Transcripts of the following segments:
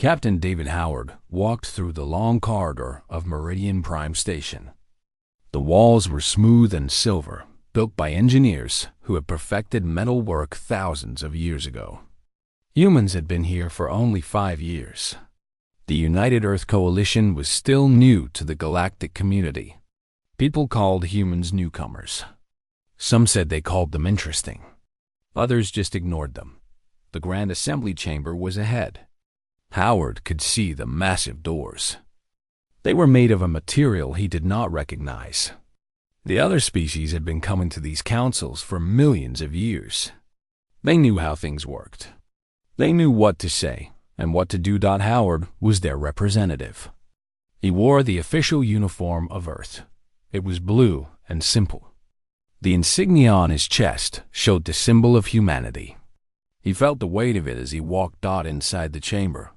Captain David Howard walked through the long corridor of Meridian Prime Station. The walls were smooth and silver, built by engineers who had perfected metal work thousands of years ago. Humans had been here for only 5 years. The United Earth Coalition was still new to the galactic community. People called humans newcomers. Some said they called them interesting. Others just ignored them. The Grand Assembly Chamber was ahead. Howard could see the massive doors. They were made of a material he did not recognize. The other species had been coming to these councils for millions of years. They knew how things worked. They knew what to say and what to do. Howard was their representative. He wore the official uniform of Earth. It was blue and simple. The insignia on his chest showed the symbol of humanity. He felt the weight of it as he walked inside the chamber.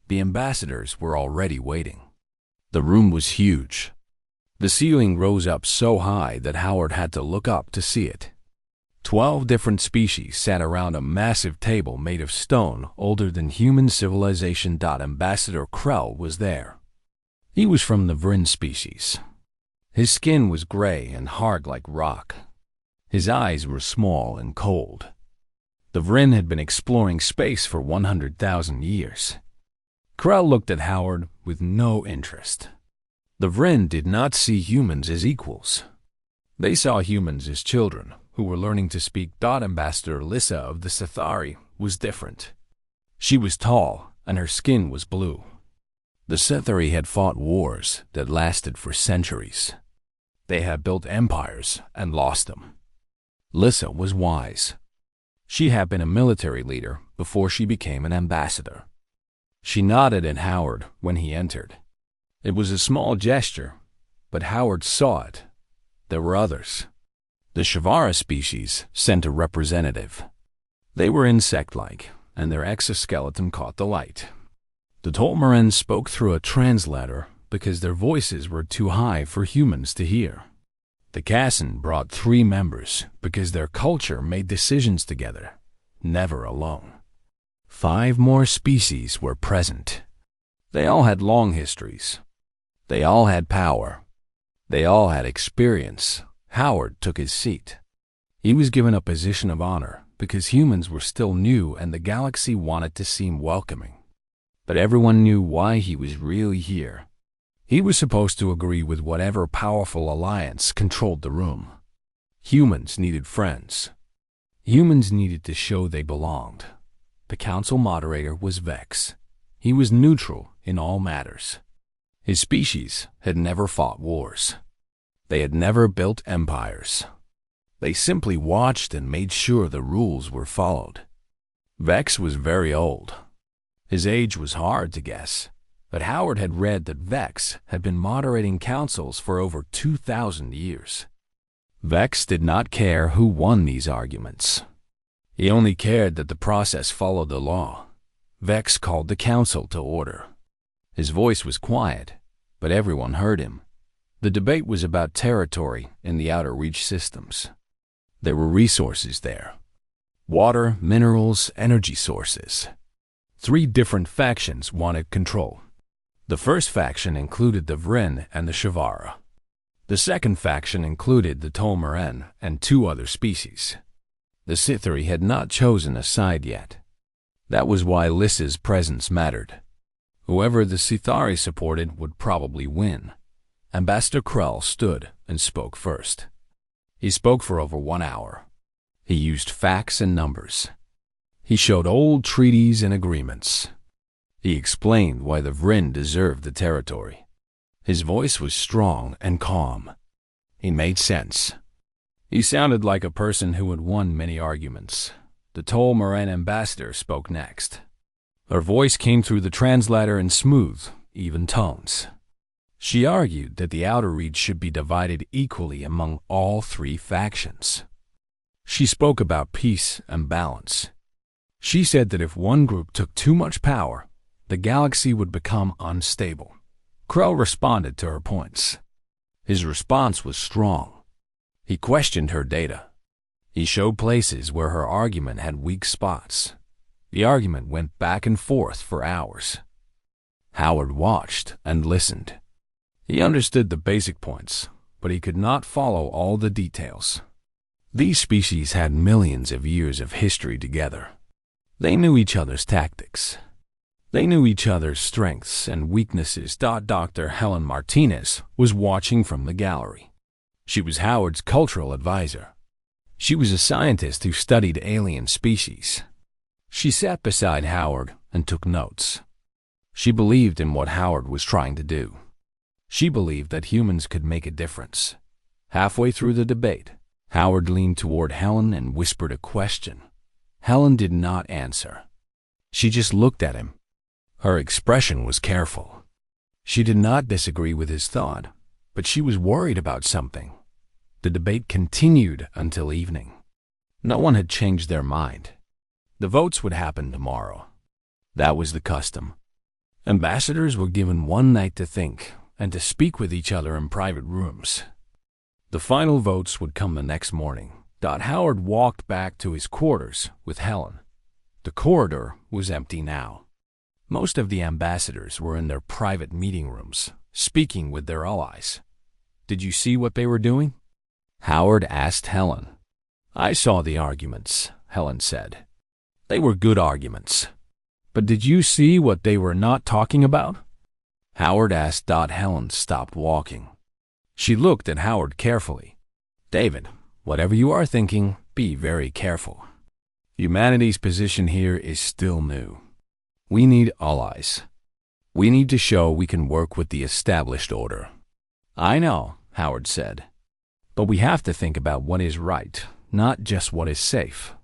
The ambassadors were already waiting. The room was huge. The ceiling rose up so high that Howard had to look up to see it. 12 different species sat around a massive table made of stone older than human civilization. Ambassador Krell was there. He was from the Vryn species. His skin was gray and hard like rock. His eyes were small and cold. The Vryn had been exploring space for 100,000 years. Krell looked at Howard with no interest. The Vryn did not see humans as equals. They saw humans as children who were learning to speak. Ambassador Lissa of the Sithari was different. She was tall and her skin was blue. The Sithari had fought wars that lasted for centuries. They had built empires and lost them. Lissa was wise. She had been a military leader before she became an ambassador. She nodded at Howard when he entered. It was a small gesture, but Howard saw it. There were others. The Shavara species sent a representative. They were insect-like, and their exoskeleton caught the light. The Tolmaren spoke through a translator because their voices were too high for humans to hear. The Kassan brought 3 members because their culture made decisions together, never alone. 5 more species were present. They all had long histories. They all had power. They all had experience. Howard took his seat. He was given a position of honor because humans were still new and the galaxy wanted to seem welcoming. But everyone knew why he was really here. He was supposed to agree with whatever powerful alliance controlled the room. Humans needed friends. Humans needed to show they belonged. The council moderator was Vex. He was neutral in all matters. His species had never fought wars. They had never built empires. They simply watched and made sure the rules were followed. Vex was very old. His age was hard to guess, but Howard had read that Vex had been moderating councils for over 2,000 years. Vex did not care who won these arguments. He only cared that the process followed the law. Vex called the council to order. His voice was quiet, but everyone heard him. The debate was about territory in the outer reach systems. There were resources there. Water, minerals, energy sources. 3 different factions wanted control. The first faction included the Vryn and the Shavara. The second faction included the Tolmaren and 2 other species. The Sithari had not chosen a side yet. That was why Lissa's presence mattered. Whoever the Sithari supported would probably win. Ambassador Krell stood and spoke first. He spoke for over 1 hour. He used facts and numbers. He showed old treaties and agreements. He explained why the Vryn deserved the territory. His voice was strong and calm. He made sense. He sounded like a person who had won many arguments. The Tolmaren ambassador spoke next. Her voice came through the translator in smooth, even tones. She argued that the outer reach should be divided equally among all 3 factions. She spoke about peace and balance. She said that if one group took too much power, the galaxy would become unstable. Krell responded to her points. His response was strong. He questioned her data. He showed places where her argument had weak spots. The argument went back and forth for hours. Howard watched and listened. He understood the basic points, but he could not follow all the details. These species had millions of years of history together. They knew each other's tactics. They knew each other's strengths and weaknesses. Dr. Helen Martinez was watching from the gallery. She was Howard's cultural advisor. She was a scientist who studied alien species. She sat beside Howard and took notes. She believed in what Howard was trying to do. She believed that humans could make a difference. Halfway through the debate, Howard leaned toward Helen and whispered a question. Helen did not answer. She just looked at him. Her expression was careful. She did not disagree with his thought, but she was worried about something. The debate continued until evening. No one had changed their mind. The votes would happen tomorrow. That was the custom. Ambassadors were given one night to think and to speak with each other in private rooms. The final votes would come the next morning. Howard walked back to his quarters with Helen. The corridor was empty now. Most of the ambassadors were in their private meeting rooms, speaking with their allies. Did you see what they were doing? Howard asked Helen. I saw the arguments, Helen said. They were good arguments. But did you see what they were not talking about? Howard asked. Helen stopped walking. She looked at Howard carefully. David, whatever you are thinking, be very careful. Humanity's position here is still new. We need allies. We need to show we can work with the established order. I know, Howard said. But we have to think about what is right, not just what is safe.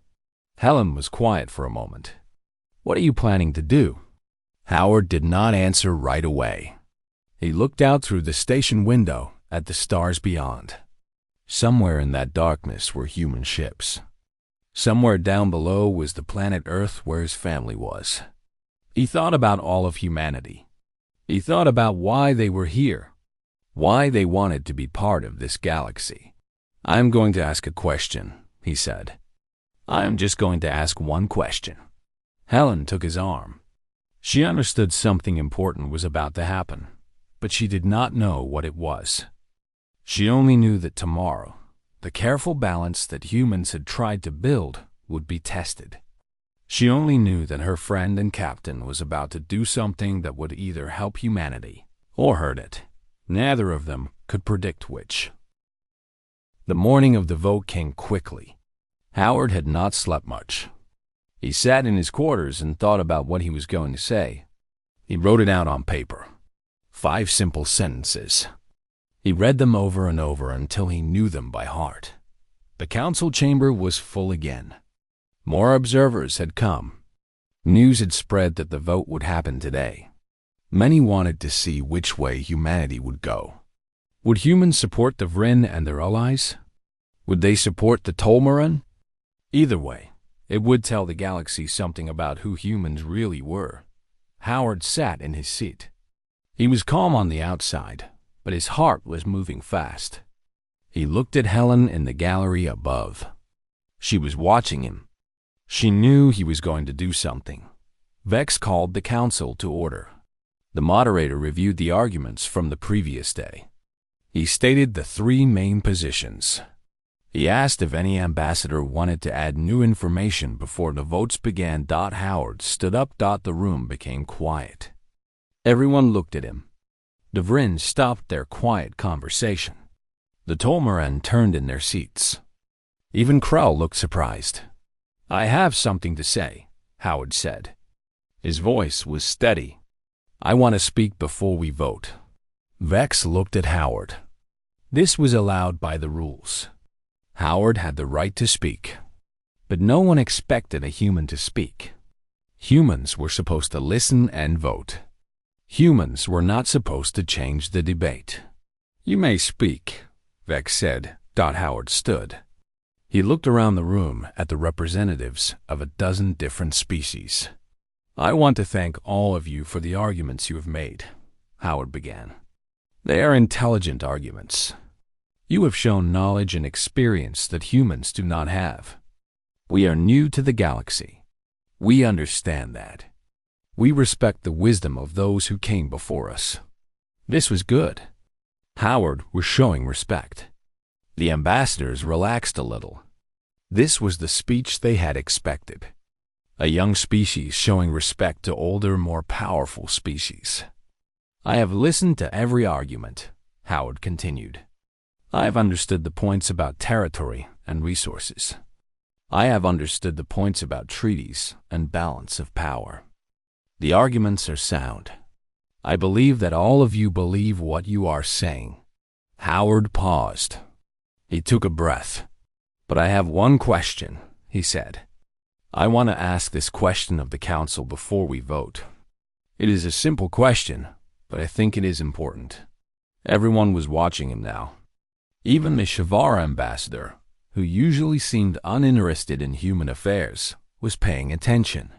Helen was quiet for a moment. What are you planning to do? Howard did not answer right away. He looked out through the station window at the stars beyond. Somewhere in that darkness were human ships. Somewhere down below was the planet Earth where his family was. He thought about all of humanity. He thought about why they were here, why they wanted to be part of this galaxy. I'm going to ask a question, he said. I'm just going to ask one question. Helen took his arm. She understood something important was about to happen, but she did not know what it was. She only knew that tomorrow, the careful balance that humans had tried to build would be tested. She only knew that her friend and captain was about to do something that would either help humanity or hurt it. Neither of them could predict which. The morning of the vote came quickly. Howard had not slept much. He sat in his quarters and thought about what he was going to say. He wrote it out on paper. 5 simple sentences. He read them over and over until he knew them by heart. The council chamber was full again. More observers had come. News had spread that the vote would happen today. Many wanted to see which way humanity would go. Would humans support the Vryn and their allies? Would they support the Tolmaran? Either way, it would tell the galaxy something about who humans really were. Howard sat in his seat. He was calm on the outside, but his heart was moving fast. He looked at Helen in the gallery above. She was watching him. She knew he was going to do something. Vex called the council to order. The moderator reviewed the arguments from the previous day. He stated the 3 main positions. He asked if any ambassador wanted to add new information before the votes began. Howard stood up. The room became quiet. Everyone looked at him. The Vryn stopped their quiet conversation. The Tolmaran turned in their seats. Even Krell looked surprised. I have something to say, Howard said. His voice was steady. I want to speak before we vote. Vex looked at Howard. This was allowed by the rules. Howard had the right to speak. But no one expected a human to speak. Humans were supposed to listen and vote. Humans were not supposed to change the debate. You may speak, Vex said. Howard stood. He looked around the room at the representatives of a dozen different species. I want to thank all of you for the arguments you have made, Howard began. They are intelligent arguments. You have shown knowledge and experience that humans do not have. We are new to the galaxy. We understand that. We respect the wisdom of those who came before us. This was good. Howard was showing respect. The ambassadors relaxed a little. This was the speech they had expected. A young species showing respect to older, more powerful species. I have listened to every argument, Howard continued. I have understood the points about territory and resources. I have understood the points about treaties and balance of power. The arguments are sound. I believe that all of you believe what you are saying. Howard paused. He took a breath. But I have one question, he said. I want to ask this question of the council before we vote. It is a simple question, but I think it is important. Everyone was watching him now. Even the Shavar ambassador, who usually seemed uninterested in human affairs, was paying attention.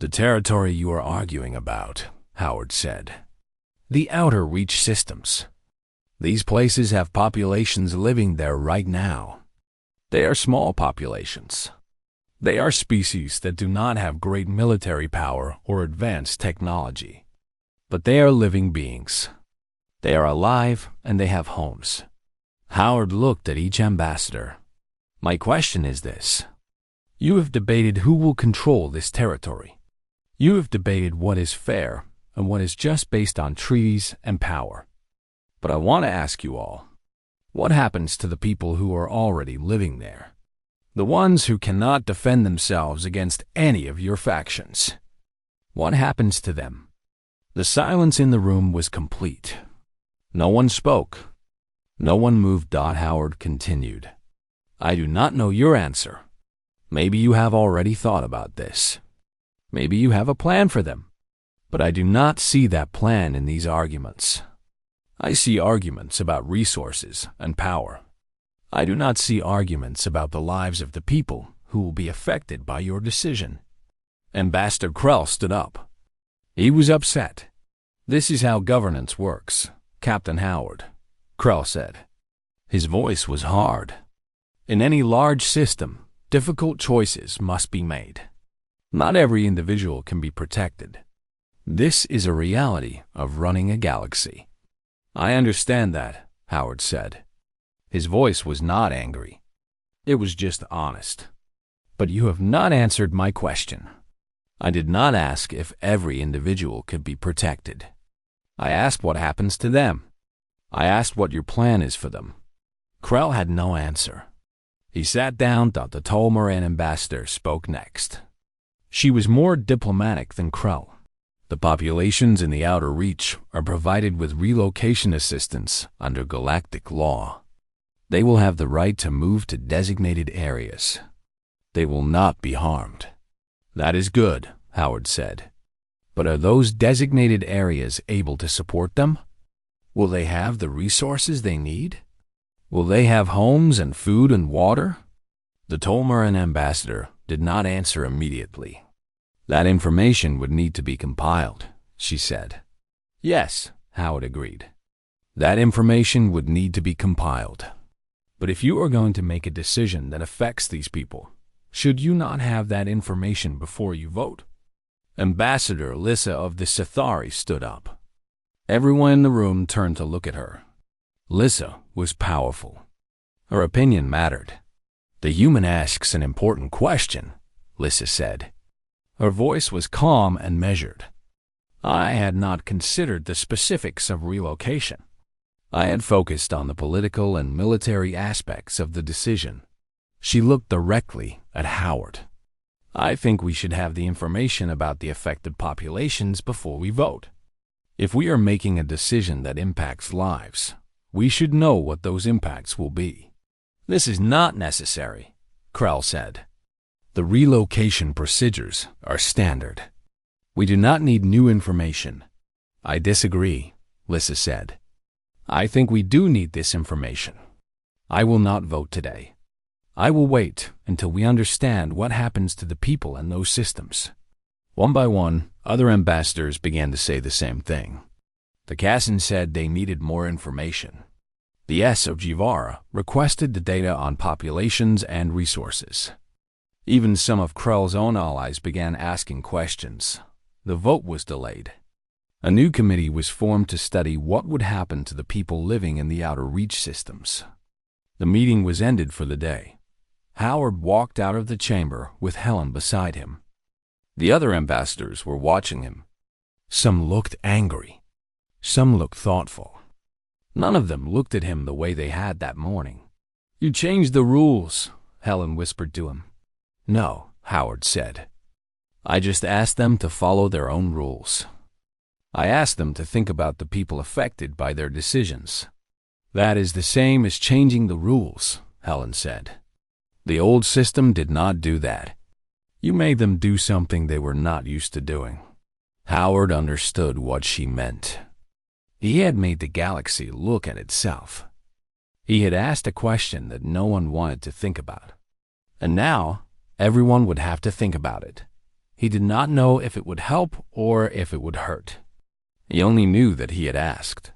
The territory you are arguing about, Howard said. The outer reach systems. These places have populations living there right now. They are small populations. They are species that do not have great military power or advanced technology. But they are living beings. They are alive and they have homes. Howard looked at each ambassador. My question is this. You have debated who will control this territory. You have debated what is fair and what is just based on treaties and power. But I want to ask you all, what happens to the people who are already living there? The ones who cannot defend themselves against any of your factions. What happens to them? The silence in the room was complete. No one spoke. No one moved. Howard continued. I do not know your answer. Maybe you have already thought about this. Maybe you have a plan for them. But I do not see that plan in these arguments. I see arguments about resources and power. I do not see arguments about the lives of the people who will be affected by your decision. Ambassador Krell stood up. He was upset. This is how governance works, Captain Howard, Krell said. His voice was hard. In any large system, difficult choices must be made. Not every individual can be protected. This is a reality of running a galaxy. I understand that, Howard said. His voice was not angry. It was just honest. But you have not answered my question. I did not ask if every individual could be protected. I asked what happens to them. I asked what your plan is for them. Krell had no answer. He sat down. The Tolmaran ambassador spoke next. She was more diplomatic than Krell. The populations in the outer reach are provided with relocation assistance under galactic law. They will have the right to move to designated areas. They will not be harmed. That is good, Howard said. But are those designated areas able to support them? Will they have the resources they need? Will they have homes and food and water? The Tolmaran ambassador did not answer immediately. That information would need to be compiled, she said. Yes, Howard agreed. That information would need to be compiled. But if you are going to make a decision that affects these people, should you not have that information before you vote? Ambassador Lissa of the Sithari stood up. Everyone in the room turned to look at her. Lissa was powerful. Her opinion mattered. The human asks an important question, Lissa said. Her voice was calm and measured. I had not considered the specifics of relocation. I had focused on the political and military aspects of the decision. She looked directly at Howard. I think we should have the information about the affected populations before we vote. If we are making a decision that impacts lives, we should know what those impacts will be. This is not necessary, Krell said. The relocation procedures are standard. We do not need new information. I disagree, Lissa said. I think we do need this information. I will not vote today. I will wait until we understand what happens to the people in those systems. One by one, other ambassadors began to say the same thing. The Kassan said they needed more information. The S of Jivara requested the data on populations and resources. Even some of Krell's own allies began asking questions. The vote was delayed. A new committee was formed to study what would happen to the people living in the outer reach systems. The meeting was ended for the day. Howard walked out of the chamber with Helen beside him. The other ambassadors were watching him. Some looked angry. Some looked thoughtful. None of them looked at him the way they had that morning. "You changed the rules," Helen whispered to him. "No," Howard said. "I just asked them to follow their own rules. I asked them to think about the people affected by their decisions." "That is the same as changing the rules," Helen said. "The old system did not do that. You made them do something they were not used to doing." Howard understood what she meant. He had made the galaxy look at itself. He had asked a question that no one wanted to think about. And now, everyone would have to think about it. He did not know if it would help or if it would hurt. He only knew that he had asked.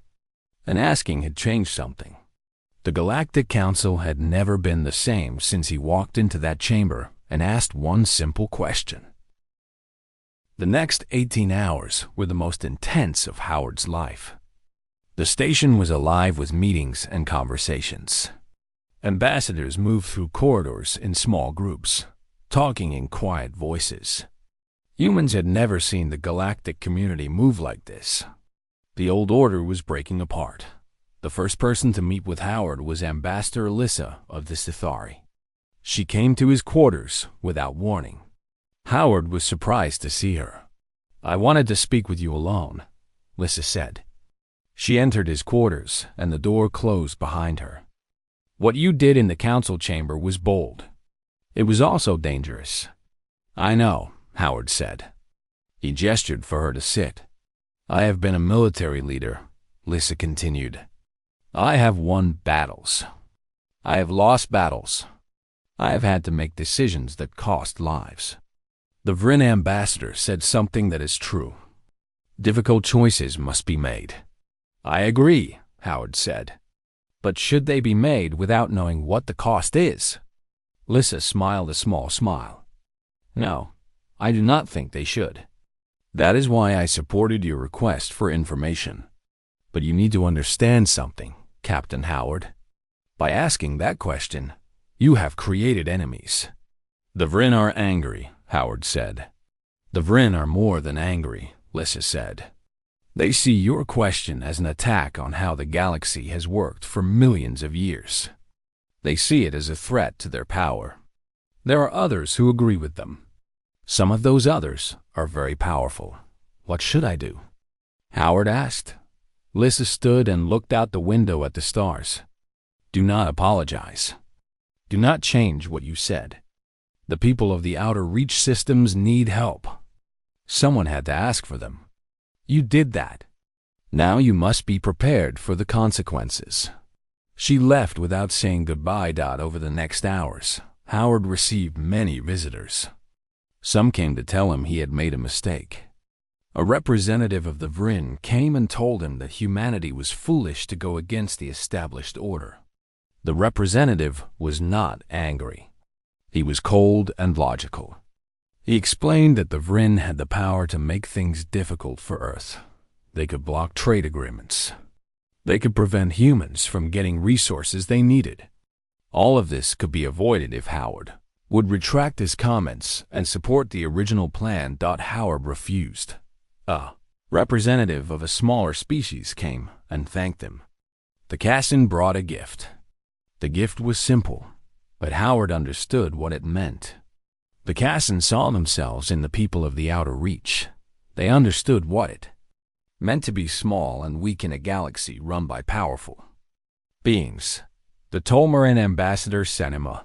And asking had changed something. The Galactic Council had never been the same since he walked into that chamber and asked one simple question. The next 18 hours were the most intense of Howard's life. The station was alive with meetings and conversations. Ambassadors moved through corridors in small groups, talking in quiet voices. Humans had never seen the galactic community move like this. The old order was breaking apart. The first person to meet with Howard was Ambassador Alyssa of the Sithari. She came to his quarters without warning. Howard was surprised to see her. "I wanted to speak with you alone," Alyssa said. She entered his quarters, and the door closed behind her. "What you did in the council chamber was bold. It was also dangerous." "I know," Howard said. He gestured for her to sit. "I have been a military leader," Alyssa continued. "I have won battles. I have lost battles. I have had to make decisions that cost lives." The Vryn ambassador said something that is true. Difficult choices must be made. "I agree," Howard said. "But should they be made without knowing what the cost is?" Alyssa smiled a small smile. "No, I do not think they should. That is why I supported your request for information. But you need to understand something, Captain Howard. By asking that question, you have created enemies." "The Vryn are angry," Howard said. "The Vryn are more than angry," Alyssa said. "They see your question as an attack on how the galaxy has worked for millions of years. They see it as a threat to their power. There are others who agree with them. Some of those others are very powerful. What should I do?" Howard asked. Alyssa stood and looked out the window at the stars. "Do not apologize. Do not change what you said. The people of the outer reach systems need help. Someone had to ask for them. You did that. Now you must be prepared for the consequences." She left without saying goodbye. Over the next hours, Howard received many visitors. Some came to tell him he had made a mistake. A representative of the Vryn came and told him that humanity was foolish to go against the established order. The representative was not angry. He was cold and logical. He explained that the Vryn had the power to make things difficult for Earth. They could block trade agreements. They could prevent humans from getting resources they needed. All of this could be avoided if Howard would retract his comments and support the original plan. Howard refused. A representative of a smaller species came and thanked him. The Cassin brought a gift. The gift was simple, but Howard understood what it meant. The Cassin saw themselves in the people of the outer reach. They understood what it meant to be small and weak in a galaxy run by powerful beings. The Tolmaran ambassador sent him a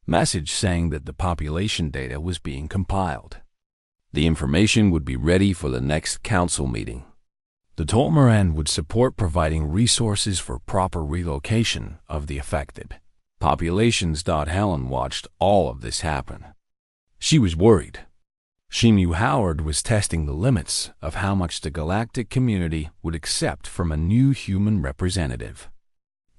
message saying that the population data was being compiled. The information would be ready for the next council meeting. The Tolmaran would support providing resources for proper relocation of the affected populations. Helen watched all of this happen. She was worried. She knew Howard was testing the limits of how much the galactic community would accept from a new human representative.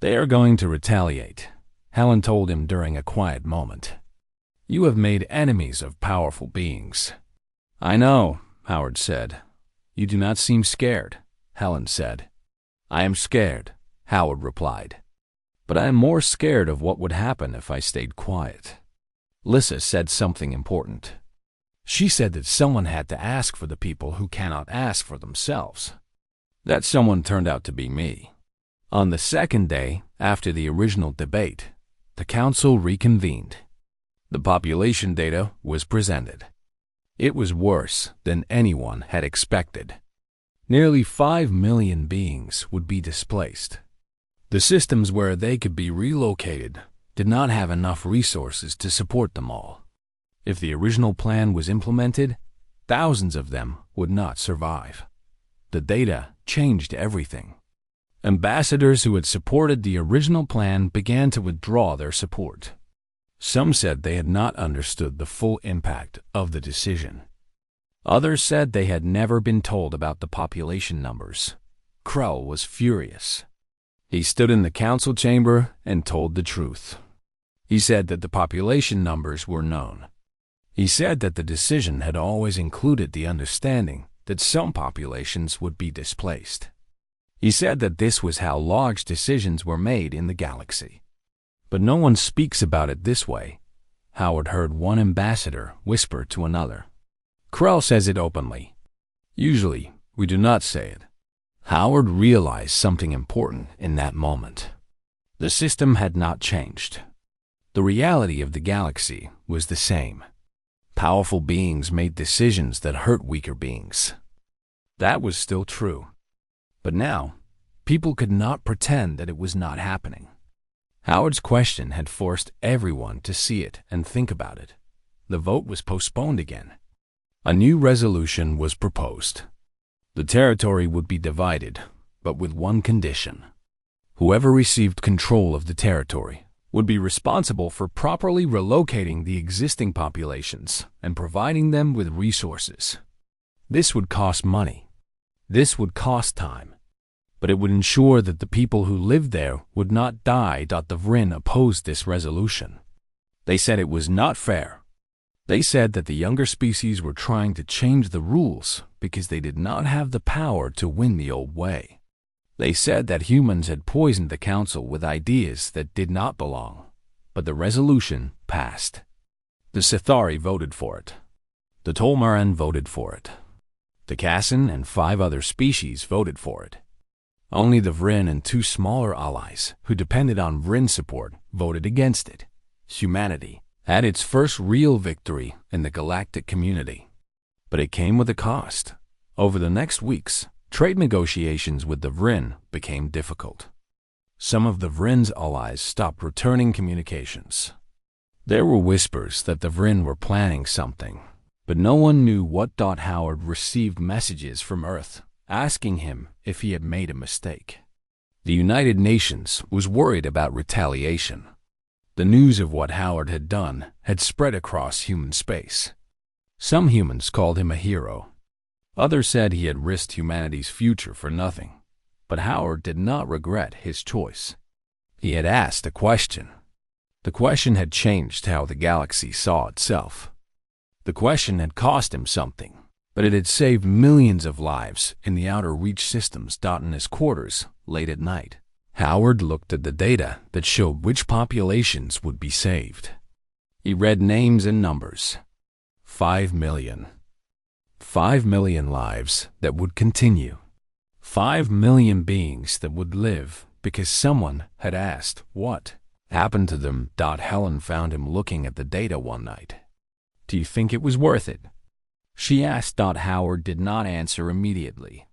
"They are going to retaliate," Helen told him during a quiet moment. "You have made enemies of powerful beings." "I know," Howard said. "You do not seem scared," Helen said. "I am scared," Howard replied. "But I am more scared of what would happen if I stayed quiet." Lissa said something important. She said that someone had to ask for the people who cannot ask for themselves. That someone turned out to be me. On the second day after the original debate, the council reconvened. The population data was presented. It was worse than anyone had expected. Nearly 5 million beings would be displaced. The systems where they could be relocated did not have enough resources to support them all. If the original plan was implemented, thousands of them would not survive. The data changed everything. Ambassadors who had supported the original plan began to withdraw their support. Some said they had not understood the full impact of the decision. Others said they had never been told about the population numbers. Krell was furious. He stood in the council chamber and told the truth. He said that the population numbers were known. He said that the decision had always included the understanding that some populations would be displaced. He said that this was how large decisions were made in the galaxy. But no one speaks about it this way, Howard heard one ambassador whisper to another. Krell says it openly. Usually, we do not say it. Howard realized something important in that moment. The system had not changed. The reality of the galaxy was the same. Powerful beings made decisions that hurt weaker beings. That was still true. But now, people could not pretend that it was not happening. Howard's question had forced everyone to see it and think about it. The vote was postponed again. A new resolution was proposed. The territory would be divided, but with one condition. Whoever received control of the territory would be responsible for properly relocating the existing populations and providing them with resources. This would cost money. This would cost time. But it would ensure that the people who lived there would not die. The Vrin opposed this resolution. They said it was not fair. They said that the younger species were trying to change the rules because they did not have the power to win the old way. They said that humans had poisoned the council with ideas that did not belong, but the resolution passed. The Sithari voted for it. The Tolmaran voted for it. The Kassan and 5 other species voted for it. Only the Vrin and 2 smaller allies who depended on Vrin support voted against it. Humanity had its first real victory in the galactic community. But it came with a cost. Over the next weeks, trade negotiations with the Vrin became difficult. Some of the Vrin's allies stopped returning communications. There were whispers that the Vrin were planning something, but no one knew what. Howard received messages from Earth asking him if he had made a mistake. The United Nations was worried about retaliation. The news of what Howard had done had spread across human space. Some humans called him a hero. Others said he had risked humanity's future for nothing. But Howard did not regret his choice. He had asked a question. The question had changed how the galaxy saw itself. The question had cost him something, but it had saved millions of lives in the outer reach systems. In his quarters, late at night, Howard looked at the data that showed which populations would be saved. He read names and numbers. 5 million. 5 million lives that would continue. 5 million beings that would live because someone had asked what happened to them. Helen found him looking at the data one night. Do you think it was worth it? She asked. Howard did not answer immediately.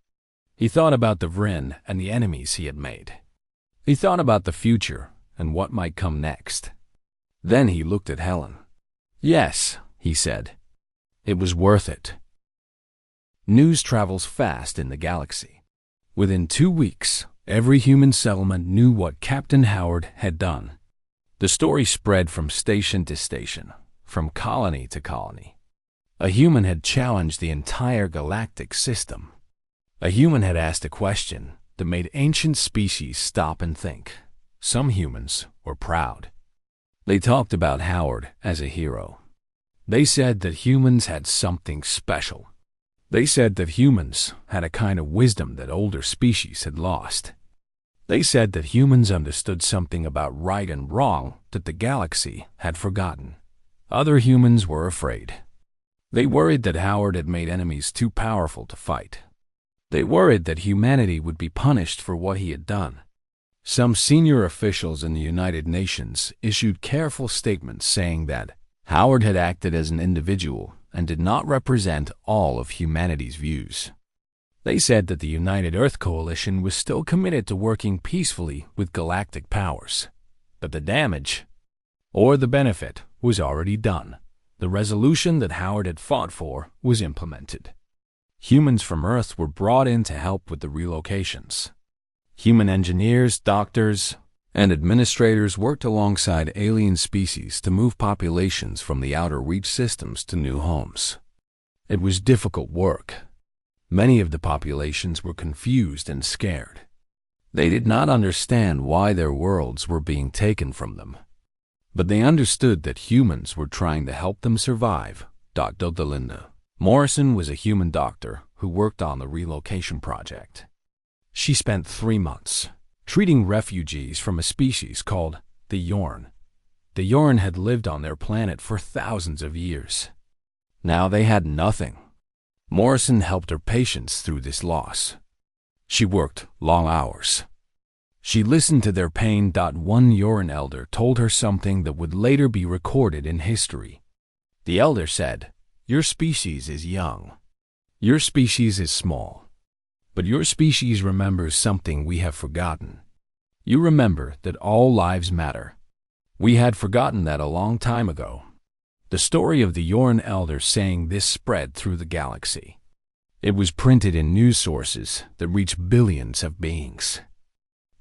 He thought about the Vrin and the enemies he had made. He thought about the future and what might come next. Then he looked at Helen. Yes, he said. It was worth it. News travels fast in the galaxy. Within 2 weeks, every human settlement knew what Captain Howard had done. The story spread from station to station, from colony to colony. A human had challenged the entire galactic system. A human had asked a question that made ancient species stop and think. Some humans were proud. They talked about Howard as a hero. They said that humans had something special. They said that humans had a kind of wisdom that older species had lost. They said that humans understood something about right and wrong that the galaxy had forgotten. Other humans were afraid. They worried that Howard had made enemies too powerful to fight. They worried that humanity would be punished for what he had done. Some senior officials in the United Nations issued careful statements saying that Howard had acted as an individual and did not represent all of humanity's views. They said that the United Earth Coalition was still committed to working peacefully with galactic powers, but the damage or the benefit was already done. The resolution that Howard had fought for was implemented. Humans from Earth were brought in to help with the relocations. Human engineers, doctors, and administrators worked alongside alien species to move populations from the outer reach systems to new homes. It was difficult work. Many of the populations were confused and scared. They did not understand why their worlds were being taken from them. But they understood that humans were trying to help them survive. Dr. Delinda Morrison was a human doctor who worked on the relocation project. She spent 3 months treating refugees from a species called the Yorn. The Yorn had lived on their planet for thousands of years. Now they had nothing. Morrison helped her patients through this loss. She worked long hours. She listened to their pain. One Yorn elder told her something that would later be recorded in history. The elder said, "Your species is young. Your species is small. But your species remembers something we have forgotten. You remember that all lives matter. We had forgotten that a long time ago." The story of the Yorn elder saying this spread through the galaxy. It was printed in news sources that reached billions of beings.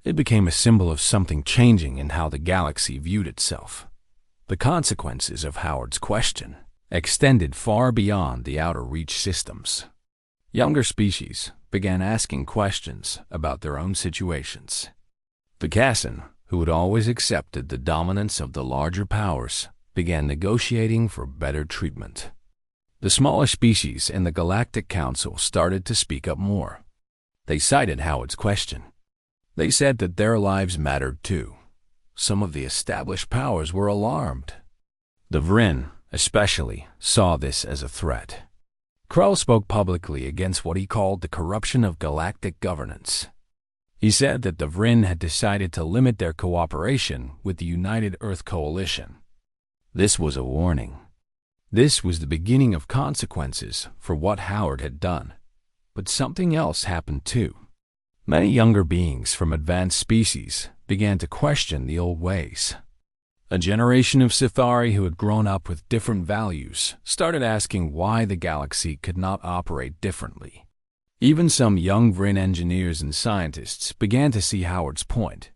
It became a symbol of something changing in how the galaxy viewed itself. The consequences of Howard's question extended far beyond the outer reach systems. Younger species began asking questions about their own situations. The Cassin, who had always accepted the dominance of the larger powers, began negotiating for better treatment. The smaller species in the Galactic Council started to speak up more. They cited Howard's question. They said that their lives mattered too. Some of the established powers were alarmed. The Vryn, especially, saw this as a threat. Krell spoke publicly against what he called the corruption of galactic governance. He said that the Vryn had decided to limit their cooperation with the United Earth Coalition. This was a warning. This was the beginning of consequences for what Howard had done. But something else happened too. Many younger beings from advanced species began to question the old ways. A generation of Sithari who had grown up with different values started asking why the galaxy could not operate differently. Even some young Vryn engineers and scientists began to see Howard's point.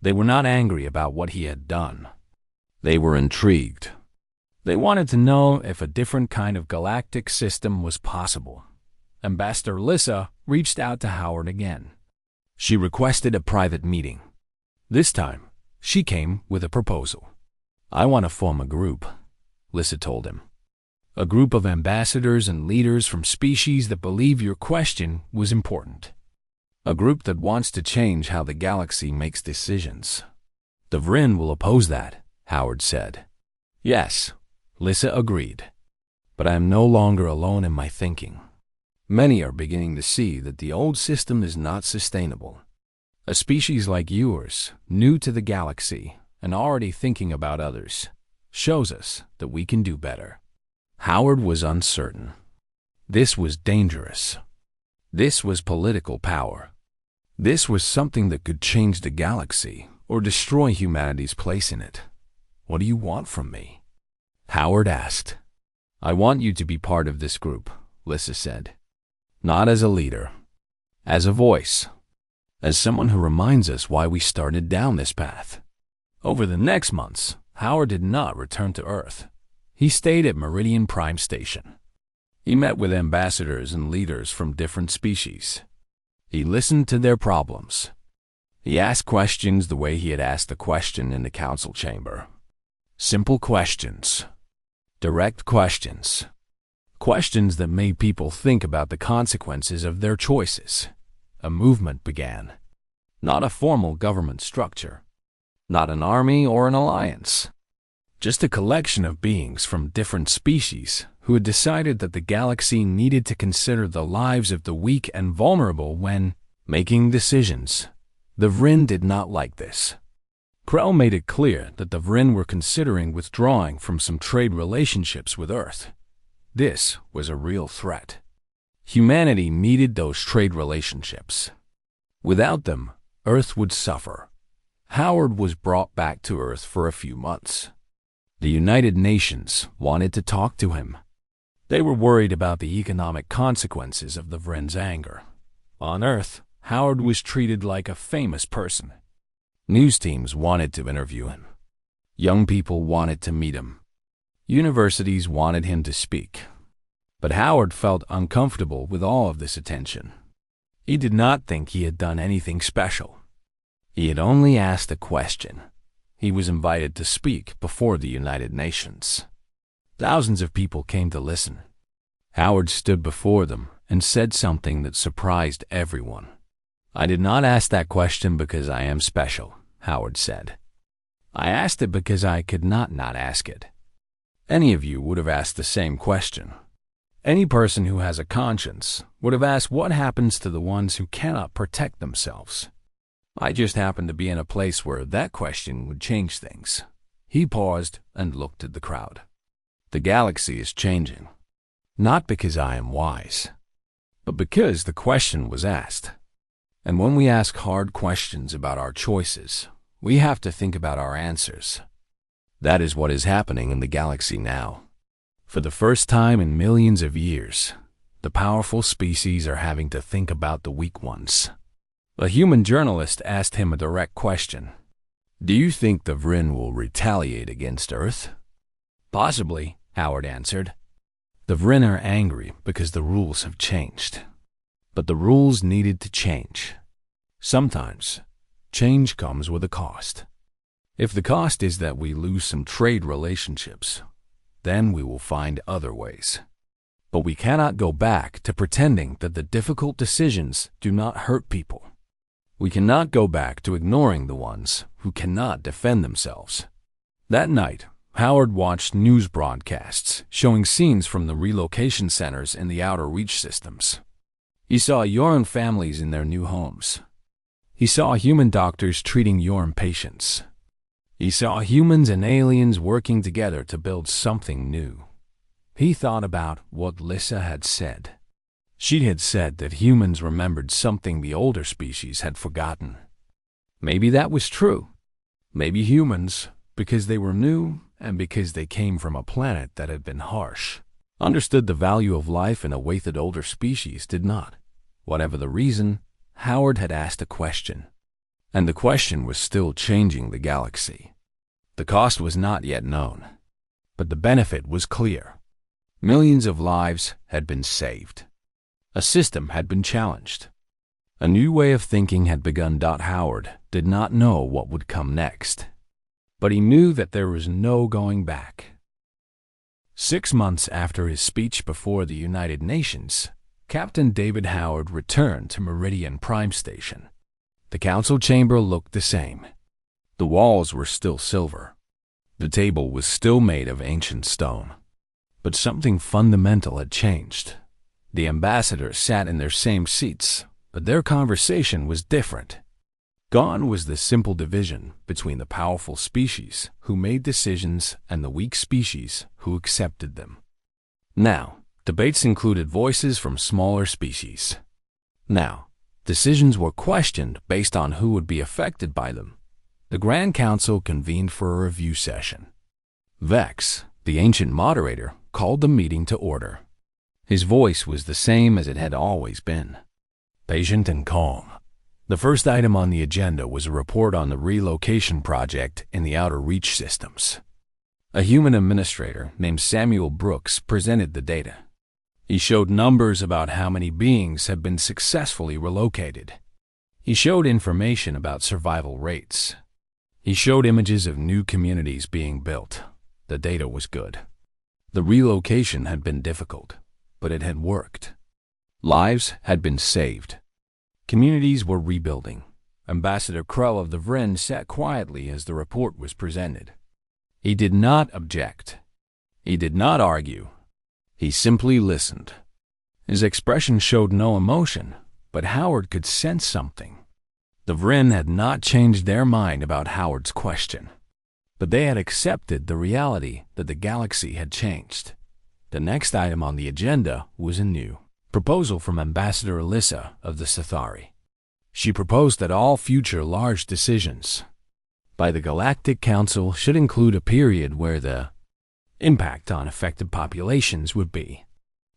They were not angry about what he had done. They were intrigued. They wanted to know if a different kind of galactic system was possible. Ambassador Lissa reached out to Howard again. She requested a private meeting. This time, she came with a proposal. "I want to form a group," Lissa told him. "A group of ambassadors and leaders from species that believe your question was important. A group that wants to change how the galaxy makes decisions." "The Vryn will oppose that," Howard said. "Yes," Lissa agreed. "But I am no longer alone in my thinking. Many are beginning to see that the old system is not sustainable. A species like yours, new to the galaxy and already thinking about others, shows us that we can do better." Howard was uncertain. This was dangerous. This was political power. This was something that could change the galaxy or destroy humanity's place in it. "What do you want from me?" Howard asked. "I want you to be part of this group," Lissa said. "Not as a leader, as a voice, as someone who reminds us why we started down this path." Over the next months, Howard did not return to Earth. He stayed at Meridian Prime Station. He met with ambassadors and leaders from different species. He listened to their problems. He asked questions the way he had asked the question in the council chamber. Simple questions. Direct questions. questions that made people think about the consequences of their choices. A movement began. Not a formal government structure, not an army or an alliance, just a collection of beings from different species who had decided that the galaxy needed to consider the lives of the weak and vulnerable when making decisions. The Vryn did not like this. Krell made it clear that the Vryn were considering withdrawing from some trade relationships with Earth. This was a real threat. Humanity needed those trade relationships. Without them, Earth would suffer. Howard was brought back to Earth for a few months. The United Nations wanted to talk to him. They were worried about the economic consequences of the Vryn's anger. On Earth, Howard was treated like a famous person. News teams wanted to interview him. Young people wanted to meet him. Universities wanted him to speak. But Howard felt uncomfortable with all of this attention. He did not think he had done anything special. He had only asked a question. He was invited to speak before the United Nations. Thousands of people came to listen. Howard stood before them and said something that surprised everyone. "I did not ask that question because I am special," Howard said. "I asked it because I could not ask it. Any of you would have asked the same question. Any person who has a conscience would have asked what happens to the ones who cannot protect themselves. I just happened to be in a place where that question would change things." He paused and looked at the crowd. "The galaxy is changing. Not because I am wise, but because the question was asked. And when we ask hard questions about our choices, we have to think about our answers. That is what is happening in the galaxy now. For the first time in millions of years, the powerful species are having to think about the weak ones." A human journalist asked him a direct question. "Do you think the Vryn will retaliate against Earth?" "Possibly," Howard answered. "The Vryn are angry because the rules have changed. But the rules needed to change. Sometimes, change comes with a cost. If the cost is that we lose some trade relationships, then we will find other ways. But we cannot go back to pretending that the difficult decisions do not hurt people. We cannot go back to ignoring the ones who cannot defend themselves." That night, Howard watched news broadcasts showing scenes from the relocation centers in the Outer Reach systems. He saw Yorn families in their new homes. He saw human doctors treating Yorn patients. He saw humans and aliens working together to build something new. He thought about what Lissa had said. She had said that humans remembered something the older species had forgotten. Maybe that was true. Maybe humans, because they were new and because they came from a planet that had been harsh, understood the value of life in a way that older species did not. Whatever the reason, Howard had asked a question. And the question was still changing the galaxy. The cost was not yet known, but the benefit was clear. Millions of lives had been saved. A system had been challenged. A new way of thinking had begun. Howard did not know what would come next, but he knew that there was no going back. 6 months after his speech before the United Nations, Captain David Howard returned to Meridian Prime Station. The council chamber looked the same. The walls were still silver. The table was still made of ancient stone. But something fundamental had changed. The ambassadors sat in their same seats, but their conversation was different. Gone was the simple division between the powerful species who made decisions and the weak species who accepted them. Now, debates included voices from smaller species. Now, decisions were questioned based on who would be affected by them. The Grand Council convened for a review session. Vex, the ancient moderator, called the meeting to order. His voice was the same as it had always been, patient and calm. The first item on the agenda was a report on the relocation project in the Outer Reach systems. A human administrator named Samuel Brooks presented the data. He showed numbers about how many beings had been successfully relocated. He showed information about survival rates. He showed images of new communities being built. The data was good. The relocation had been difficult. but it had worked. Lives had been saved. Communities were rebuilding. Ambassador Krell of the Vrin sat quietly as the report was presented. He did not object. He did not argue. He simply listened. His expression showed no emotion, but Howard could sense something. The Vrin had not changed their mind about Howard's question, but they had accepted the reality that the galaxy had changed. The next item on the agenda was a new proposal from Ambassador Alyssa of the Sithari. She proposed that all future large decisions by the Galactic Council should include a period where the impact on affected populations would be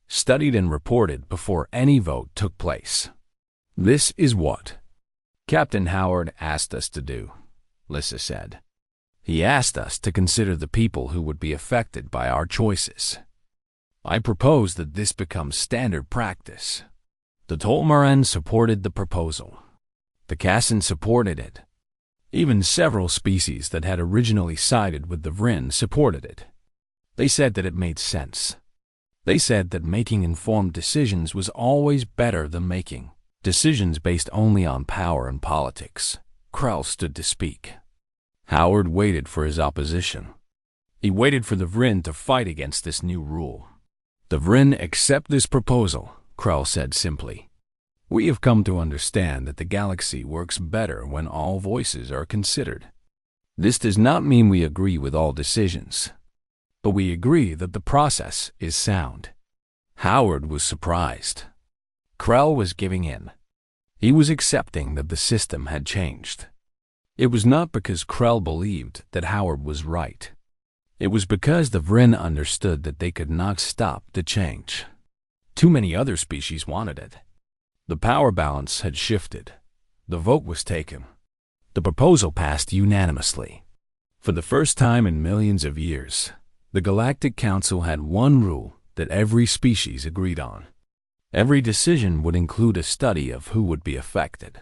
studied and reported before any vote took place. This is what Captain Howard asked us to do, Lyssa said. He asked us to consider the people who would be affected by our choices. I propose that this becomes standard practice. The Tolmaran supported the proposal. The Kassan supported it. Even several species that had originally sided with the Vrin supported it. They said that it made sense. They said that making informed decisions was always better than making decisions based only on power and politics. Krell stood to speak. Howard waited for his opposition. He waited for the Vrin to fight against this new rule. The Vrin accept this proposal, Krell said simply. We have come to understand that the galaxy works better when all voices are considered. This does not mean we agree with all decisions, but we agree that the process is sound. Howard was surprised. Krell was giving in. He was accepting that the system had changed. It was not because Krell believed that Howard was right. It was because the Vrin understood that they could not stop the change. Too many other species wanted it. The power balance had shifted. The vote was taken. The proposal passed unanimously. For the first time in millions of years, the Galactic Council had one rule that every species agreed on. Every decision would include a study of who would be affected.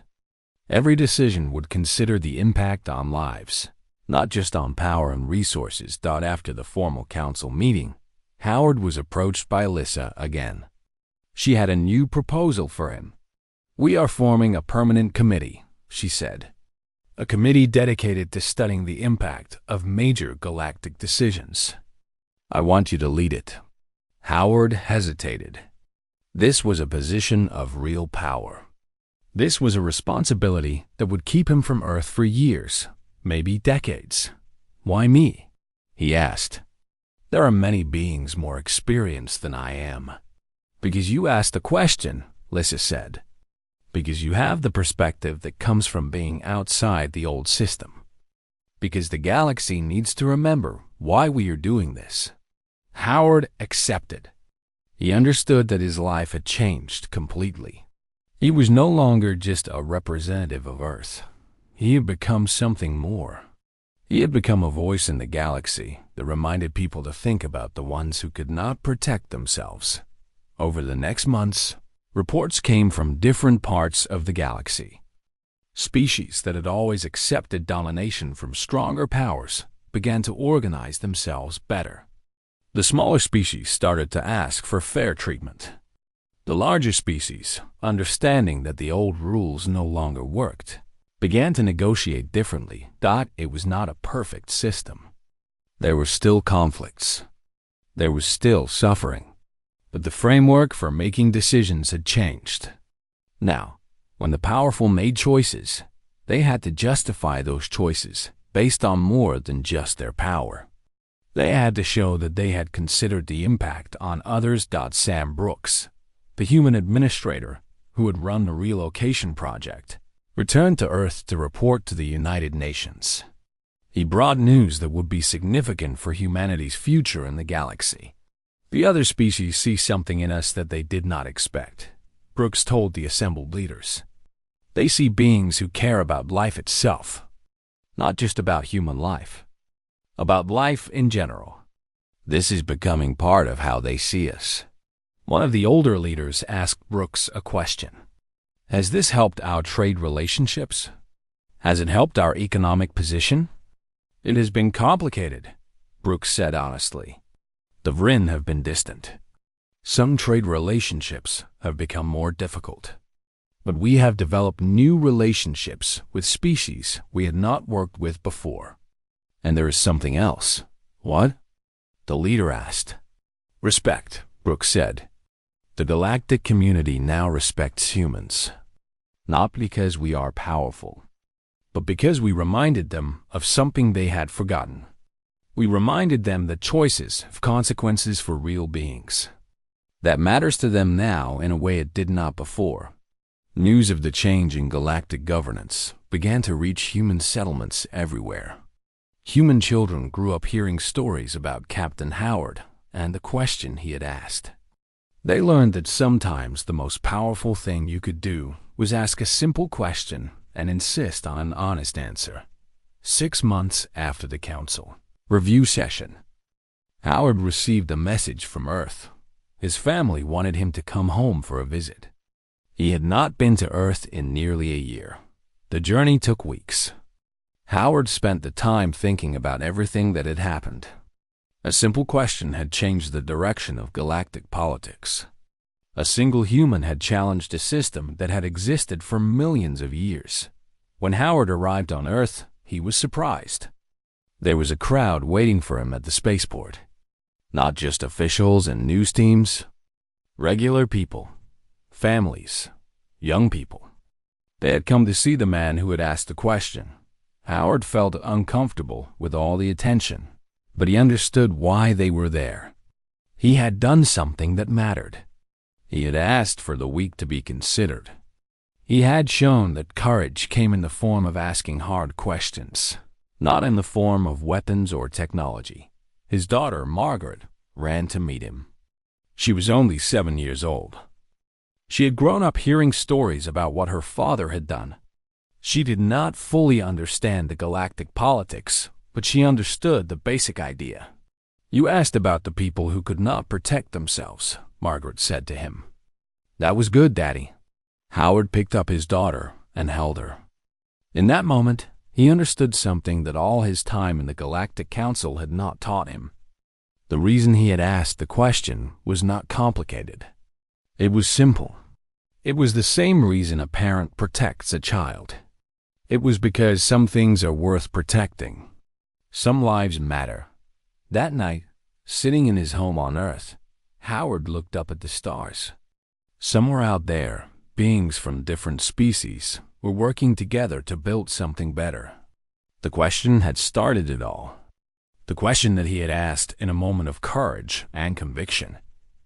Every decision would consider the impact on lives, not just on power and resources. After the formal council meeting, Howard was approached by Lyssa again. She had a new proposal for him. We are forming a permanent committee, she said. A committee dedicated to studying the impact of major galactic decisions. I want you to lead it. Howard hesitated. This was a position of real power. This was a responsibility that would keep him from Earth for years, maybe decades. Why me? He asked. There are many beings more experienced than I am. Because you asked the question, Lyssa said. Because you have the perspective that comes from being outside the old system. Because the galaxy needs to remember why we are doing this. Howard accepted. He understood that his life had changed completely. He was no longer just a representative of Earth. He had become something more. He had become a voice in the galaxy that reminded people to think about the ones who could not protect themselves. Over the next months, reports came from different parts of the galaxy. Species that had always accepted domination from stronger powers began to organize themselves better. The smaller species started to ask for fair treatment. The larger species, understanding that the old rules no longer worked, began to negotiate differently. It was not a perfect system. There were still conflicts. There was still suffering. But the framework for making decisions had changed. Now, when the powerful made choices, they had to justify those choices based on more than just their power. They had to show that they had considered the impact on others. Sam Brooks, the human administrator who had run the relocation project, returned to Earth to report to the United Nations. He brought news that would be significant for humanity's future in the galaxy. The other species see something in us that they did not expect, Brooks told the assembled leaders. They see beings who care about life itself, not just about human life, about life in general. This is becoming part of how they see us. One of the older leaders asked Brooks a question. Has this helped our trade relationships? Has it helped our economic position? It has been complicated, Brooks said honestly. The Vrin have been distant. Some trade relationships have become more difficult. But we have developed new relationships with species we had not worked with before. And there is something else. What? The leader asked. Respect, Brooks said. The galactic community now respects humans. Not because we are powerful, but because we reminded them of something they had forgotten. We reminded them that choices have consequences for real beings. That matters to them now in a way it did not before. News of the change in galactic governance began to reach human settlements everywhere. Human children grew up hearing stories about Captain Howard and the question he had asked. They learned that sometimes the most powerful thing you could do was ask a simple question and insist on an honest answer. 6 months after the council review session, Howard received a message from Earth. His family wanted him to come home for a visit. He had not been to Earth in nearly a year. The journey took weeks. Howard spent the time thinking about everything that had happened. A simple question had changed the direction of galactic politics. A single human had challenged a system that had existed for millions of years. When Howard arrived on Earth, he was surprised. There was a crowd waiting for him at the spaceport. Not just officials and news teams. Regular people. Families. Young people. They had come to see the man who had asked the question. Howard felt uncomfortable with all the attention, but he understood why they were there. He had done something that mattered. He had asked for the weak to be considered. He had shown that courage came in the form of asking hard questions, not in the form of weapons or technology. His daughter, Margaret, ran to meet him. She was only 7 years old. She had grown up hearing stories about what her father had done. She did not fully understand the galactic politics, but she understood the basic idea. You asked about the people who could not protect themselves, Margaret said to him. That was good, Daddy. Howard picked up his daughter and held her. In that moment, he understood something that all his time in the Galactic Council had not taught him. The reason he had asked the question was not complicated. It was simple. It was the same reason a parent protects a child. It was because some things are worth protecting. Some lives matter. That night, sitting in his home on Earth, Howard looked up at the stars. Somewhere out there, beings from different species were working together to build something better. The question had started it all. The question that he had asked in a moment of courage and conviction.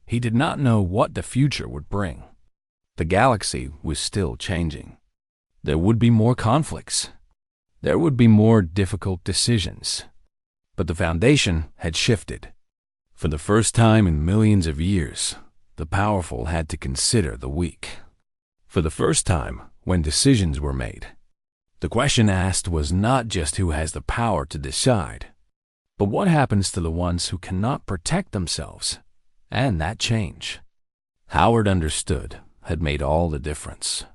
He did not know what the future would bring. The galaxy was still changing. There would be more conflicts. There would be more difficult decisions. But the foundation had shifted. For the first time in millions of years, the powerful had to consider the weak. For the first time, when decisions were made, the question asked was not just who has the power to decide, but what happens to the ones who cannot protect themselves. And that change, Howard understood, had made all the difference.